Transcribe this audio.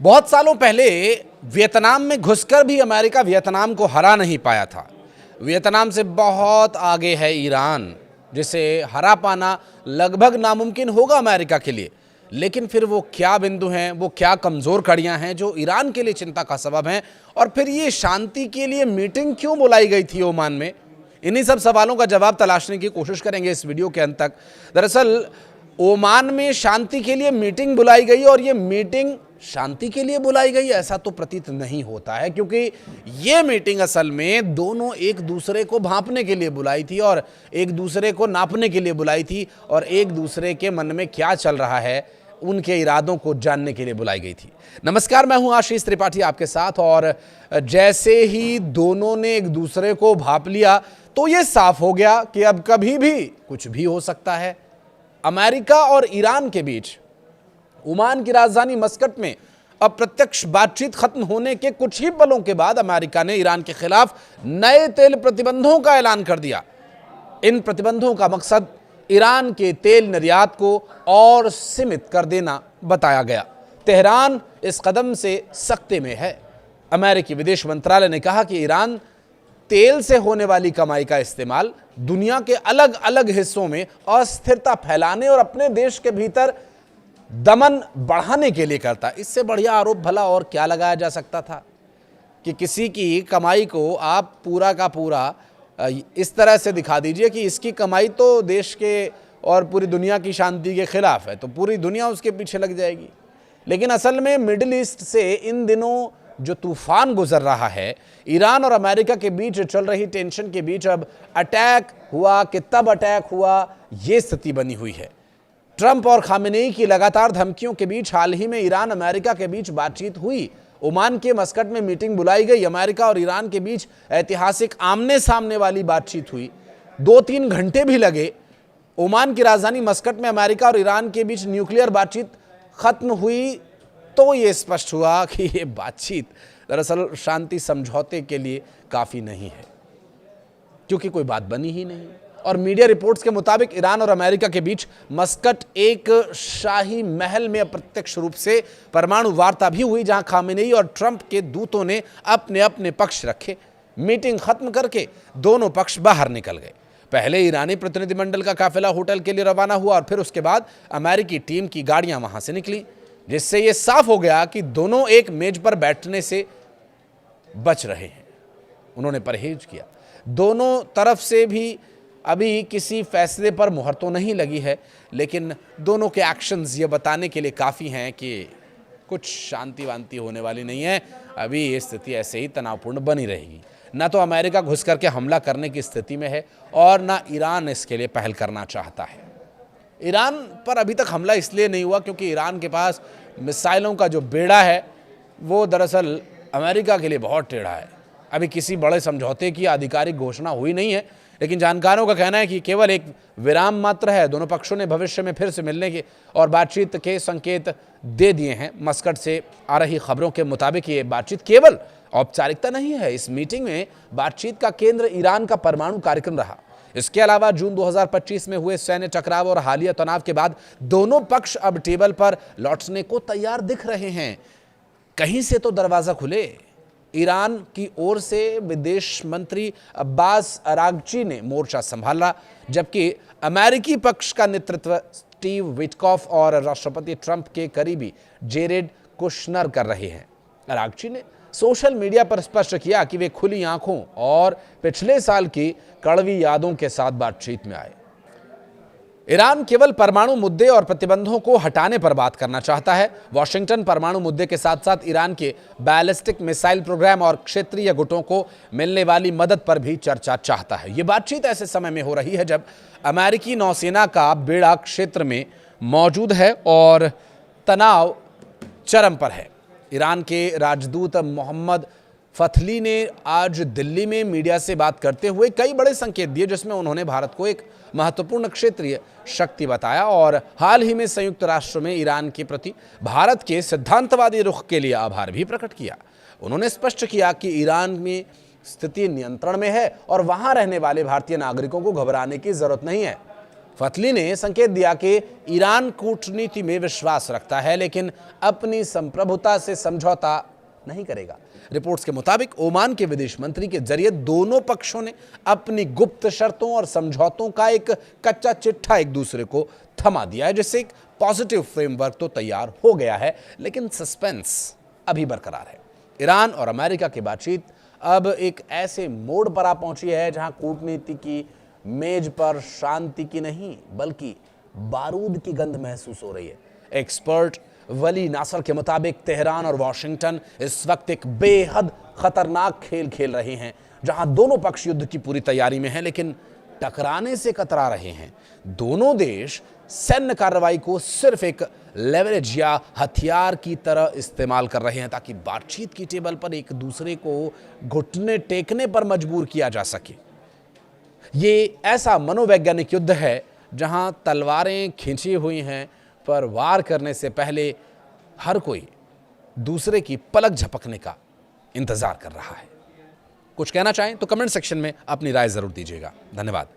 बहुत सालों पहले वियतनाम में घुसकर भी अमेरिका वियतनाम को हरा नहीं पाया था। वियतनाम से बहुत आगे है ईरान, जिसे हरा पाना लगभग नामुमकिन होगा अमेरिका के लिए। लेकिन फिर वो क्या बिंदु हैं, वो क्या कमज़ोर कड़ियां हैं जो ईरान के लिए चिंता का सबब हैं, और फिर ये शांति के लिए मीटिंग क्यों बुलाई गई थी ओमान में? इन्हीं सब सवालों का जवाब तलाशने की कोशिश करेंगे इस वीडियो के अंत तक। दरअसल ओमान में शांति के लिए मीटिंग बुलाई गई, और ये मीटिंग शांति के लिए बुलाई गई ऐसा तो प्रतीत नहीं होता है, क्योंकि ये मीटिंग असल में दोनों एक दूसरे को भांपने के लिए बुलाई थी और एक दूसरे को नापने के लिए बुलाई थी, और एक दूसरे के मन में क्या चल रहा है उनके इरादों को जानने के लिए बुलाई गई थी। नमस्कार, मैं हूं आशीष त्रिपाठी आपके साथ। और जैसे ही दोनों ने एक दूसरे को भांप लिया तो ये साफ हो गया कि अब कभी भी कुछ भी हो सकता है। अमेरिका और ईरान के बीच ओमान की राजधानी मस्कट में अप्रत्यक्ष बातचीत खत्म होने के कुछ ही पलों के बाद अमेरिका ने ईरान के खिलाफ नए तेल प्रतिबंधों का ऐलान कर दिया। इन प्रतिबंधों का मकसद ईरान के तेल निर्यात को और सीमित कर देना बताया गया। तेहरान इस कदम से सख्ते में है। अमेरिकी विदेश मंत्रालय ने कहा कि ईरान तेल से होने वाली कमाई का इस्तेमाल दुनिया के अलग अलग हिस्सों में अस्थिरता फैलाने और अपने देश के भीतर दमन बढ़ाने के लिए करता। इससे बढ़िया आरोप भला और क्या लगाया जा सकता था कि किसी की कमाई को आप पूरा का पूरा इस तरह से दिखा दीजिए कि इसकी कमाई तो देश के और पूरी दुनिया की शांति के खिलाफ है, तो पूरी दुनिया उसके पीछे लग जाएगी। लेकिन असल में मिडिल ईस्ट से इन दिनों जो तूफान गुजर रहा है, ईरान और अमेरिका के बीच चल रही टेंशन के बीच अब अटैक हुआ कि तब अटैक हुआ, ये स्थिति बनी हुई है। ट्रंप और खामेनेई की लगातार धमकियों के बीच हाल ही में ईरान अमेरिका के बीच बातचीत हुई। ओमान के मस्कट में मीटिंग बुलाई गई। अमेरिका और ईरान के बीच ऐतिहासिक आमने सामने वाली बातचीत हुई। 2-3 घंटे भी लगे। ओमान की राजधानी मस्कट में अमेरिका और ईरान के बीच न्यूक्लियर बातचीत खत्म हुई तो ये स्पष्ट हुआ कि ये बातचीत दरअसल शांति समझौते के लिए काफ़ी नहीं है, क्योंकि कोई बात बनी ही नहीं। और मीडिया रिपोर्ट्स के मुताबिक ईरान और अमेरिका के बीच मस्कट एक शाही महल में अप्रत्यक्ष रूप से परमाणु वार्ता भी हुई, जहां खामेनेई और ट्रंप के दूतों ने अपने अपने पक्ष रखे। मीटिंग खत्म करके दोनों पक्ष बाहर निकल गए। पहले ईरानी प्रतिनिधिमंडल का काफिला होटल के लिए रवाना हुआ, और फिर उसके बाद अमेरिकी टीम की गाड़ियां वहां से निकली, जिससे यह साफ हो गया कि दोनों एक मेज पर बैठने से बच रहे हैं। उन्होंने परहेज किया। दोनों तरफ से भी अभी किसी फैसले पर मुहर तो नहीं लगी है, लेकिन दोनों के एक्शंस ये बताने के लिए काफ़ी हैं कि कुछ शांति वांति होने वाली नहीं है। अभी ये स्थिति ऐसे ही तनावपूर्ण बनी रहेगी। ना तो अमेरिका घुस करके हमला करने की स्थिति में है, और ना ईरान इसके लिए पहल करना चाहता है। ईरान पर अभी तक हमला इसलिए नहीं हुआ क्योंकि ईरान के पास मिसाइलों का जो बेड़ा है वो दरअसल अमेरिका के लिए बहुत टेढ़ा है। अभी किसी बड़े समझौते की आधिकारिक घोषणा हुई नहीं है, लेकिन जानकारों का कहना है कि केवल एक विराम मात्र है। दोनों पक्षों ने भविष्य में फिर से मिलने के और बातचीत के संकेत दे दिए हैं। मस्कट से आ रही खबरों के मुताबिक ये बातचीत केवल औपचारिकता नहीं है। इस मीटिंग में बातचीत का केंद्र ईरान का परमाणु कार्यक्रम रहा। इसके अलावा जून 2025 में हुए सैन्य टकराव और हालिया तनाव के बाद दोनों पक्ष अब टेबल पर लौटने को तैयार दिख रहे हैं। कहीं से तो दरवाजा खुले। ईरान की ओर से विदेश मंत्री अब्बास अरागची ने मोर्चा संभाला, जबकि अमेरिकी पक्ष का नेतृत्व स्टीव विटकॉफ और राष्ट्रपति ट्रंप के करीबी जेरेड कुशनर कर रहे हैं। अरागची ने सोशल मीडिया पर स्पष्ट किया कि वे खुली आंखों और पिछले साल की कड़वी यादों के साथ बातचीत में आए। ईरान केवल परमाणु मुद्दे और प्रतिबंधों को हटाने पर बात करना चाहता है। वॉशिंगटन परमाणु मुद्दे के साथ साथ ईरान के बैलिस्टिक मिसाइल प्रोग्राम और क्षेत्रीय गुटों को मिलने वाली मदद पर भी चर्चा चाहता है। ये बातचीत ऐसे समय में हो रही है जब अमेरिकी नौसेना का बेड़ा क्षेत्र में मौजूद है और तनाव चरम पर है। ईरान के राजदूत मोहम्मद फथली ने आज दिल्ली में मीडिया से बात करते हुए कई बड़े संकेत दिए, जिसमें उन्होंने भारत को एक महत्वपूर्ण क्षेत्रीय शक्ति बताया और हाल ही में संयुक्त राष्ट्र में ईरान के प्रति भारत के सिद्धांतवादी रुख के लिए आभार भी प्रकट किया। उन्होंने स्पष्ट किया कि ईरान में स्थिति नियंत्रण में है और वहां रहने वाले भारतीय नागरिकों को घबराने की जरूरत नहीं है। फतली ने संकेत दिया कि ईरान कूटनीति में विश्वास रखता है लेकिन अपनी संप्रभुता से समझौता नहीं करेगा। रिपोर्ट्स के मुताबिक ओमान के विदेश मंत्री के जरिए दोनों पक्षों ने अपनी गुप्त शर्तों और समझौतों का एक कच्चा चिट्ठा एक दूसरे को थमा दिया है, जिससे एक पॉजिटिव फ्रेमवर्क तो तैयार हो गया है, लेकिन सस्पेंस अभी बरकरार है। ईरान और अमेरिका की बातचीत अब एक ऐसे मोड़ पर आ पहुंची है जहां कूटनीति की मेज पर शांति की नहीं बल्कि बारूद की गंध महसूस हो रही है। एक्सपर्ट वली नासर के मुताबिक तेहरान और वॉशिंगटन इस वक्त एक बेहद खतरनाक खेल खेल रहे हैं, जहां दोनों पक्ष युद्ध की पूरी तैयारी में हैं लेकिन टकराने से कतरा रहे हैं। दोनों देश सैन्य कार्रवाई को सिर्फ एक लेवरेज या हथियार की तरह इस्तेमाल कर रहे हैं ताकि बातचीत की टेबल पर एक दूसरे को घुटने टेकने पर मजबूर किया जा सके। ये ऐसा मनोवैज्ञानिक युद्ध है जहां तलवारें खींची हुई हैं, पर वार करने से पहले हर कोई दूसरे की पलक झपकने का इंतजार कर रहा है। कुछ कहना चाहें तो कमेंट सेक्शन में अपनी राय जरूर दीजिएगा। धन्यवाद।